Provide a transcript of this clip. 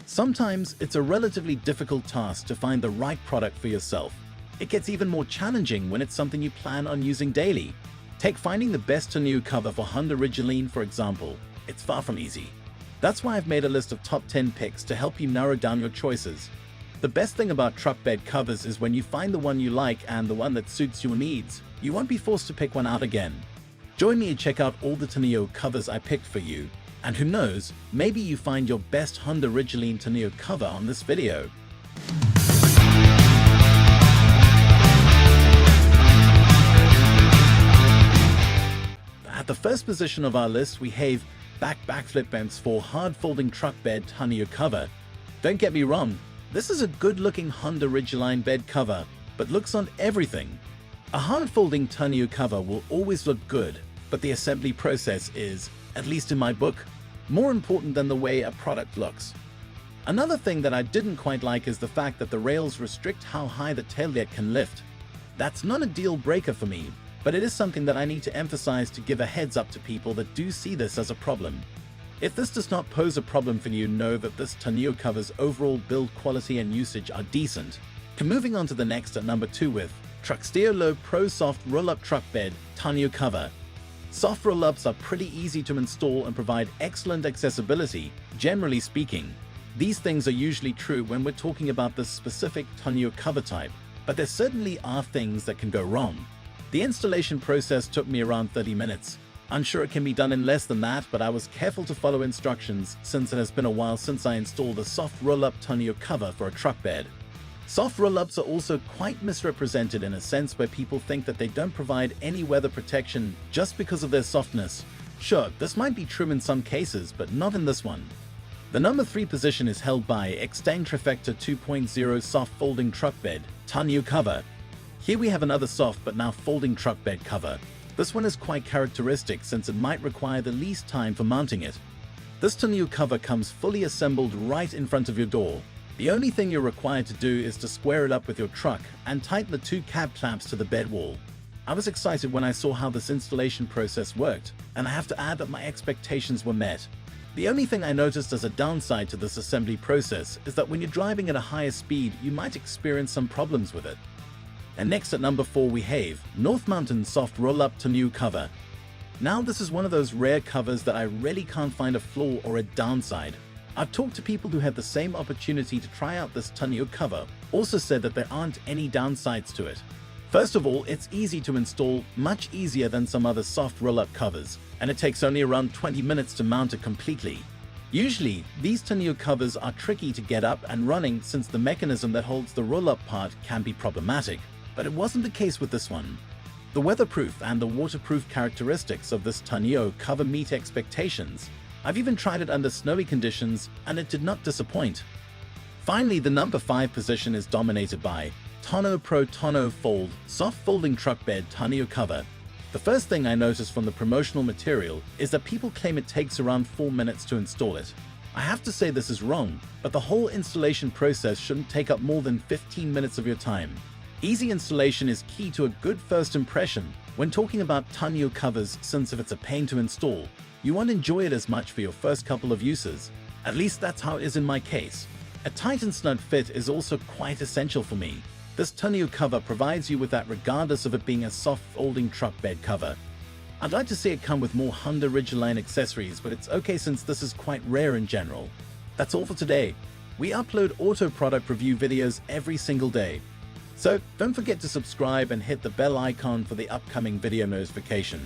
Sometimes it's a relatively difficult task to find the right product for yourself. It gets even more challenging when it's something you plan on using daily. Take finding the best tonneau cover for Honda Ridgeline, for example. It's far from easy. That's why I've made a list of top 10 picks to help you narrow down your choices. The best thing about truck bed covers is when you find the one you like and the one that suits your needs, you won't be forced to pick one out again. Join me and check out all the tonneau covers I picked for you. And who knows, maybe you find your best Honda Ridgeline tonneau cover on this video. At the first position of our list, we have BAKFlip M4 hard folding truck bed tonneau cover. Don't get me wrong, this is a good-looking Honda Ridgeline bed cover, but looks on everything. A hard folding tonneau cover will always look good, but the assembly process is, at least in my book, more important than the way a product looks. Another thing that I didn't quite like is the fact that the rails restrict how high the tailgate can lift. That's not a deal breaker for me, but it is something that I need to emphasize to give a heads up to people that do see this as a problem. If this does not pose a problem for you, know that this tonneau cover's overall build quality and usage are decent. Moving on to the next at number 2 with TruXedo Pro Soft Roll-Up Truck Bed tonneau cover. Soft roll-ups are pretty easy to install and provide excellent accessibility, generally speaking. These things are usually true when we're talking about this specific tonneau cover type, but there certainly are things that can go wrong. The installation process took me around 30 minutes. I'm sure it can be done in less than that, but I was careful to follow instructions since it has been a while since I installed a soft roll-up tonneau cover for a truck bed. Soft roll-ups are also quite misrepresented in a sense where people think that they don't provide any weather protection just because of their softness. Sure, this might be true in some cases, but not in this one. The number 3 position is held by Extang Trifecta 2.0 Soft Folding Truck Bed tonneau cover. Here we have another soft but now folding truck bed cover. This one is quite characteristic since it might require the least time for mounting it. This tonneau cover comes fully assembled right in front of your door. The only thing you're required to do is to square it up with your truck and tighten the 2 cab clamps to the bed wall. I was excited when I saw how this installation process worked, and I have to add that my expectations were met. The only thing I noticed as a downside to this assembly process is that when you're driving at a higher speed, you might experience some problems with it. And next at number 4 we have North Mountain Soft Roll-Up Tonneau Cover. Now this is one of those rare covers that I really can't find a flaw or a downside. I've talked to people who had the same opportunity to try out this tonneau cover, also said that there aren't any downsides to it. First of all, it's easy to install, much easier than some other soft roll-up covers, and it takes only around 20 minutes to mount it completely. Usually, these tonneau covers are tricky to get up and running since the mechanism that holds the roll-up part can be problematic, but it wasn't the case with this one. The weatherproof and the waterproof characteristics of this tonneau cover meet expectations. I've even tried it under snowy conditions and it did not disappoint. Finally, the number 5 position is dominated by Tonno Pro Tonno Fold Soft Folding Truck Bed tonneau cover. The first thing I noticed from the promotional material is that people claim it takes around 4 minutes to install it. I have to say this is wrong, but the whole installation process shouldn't take up more than 15 minutes of your time. Easy installation is key to a good first impression when talking about tonneau covers, since if it's a pain to install, you won't enjoy it as much for your first couple of uses. At least that's how it is in my case. A tight and snug fit is also quite essential for me. This tonneau cover provides you with that regardless of it being a soft folding truck bed cover. I'd like to see it come with more Honda Ridgeline accessories, but it's okay since this is quite rare in general. That's all for today. We upload auto product review videos every single day. So don't forget to subscribe and hit the bell icon for the upcoming video notification.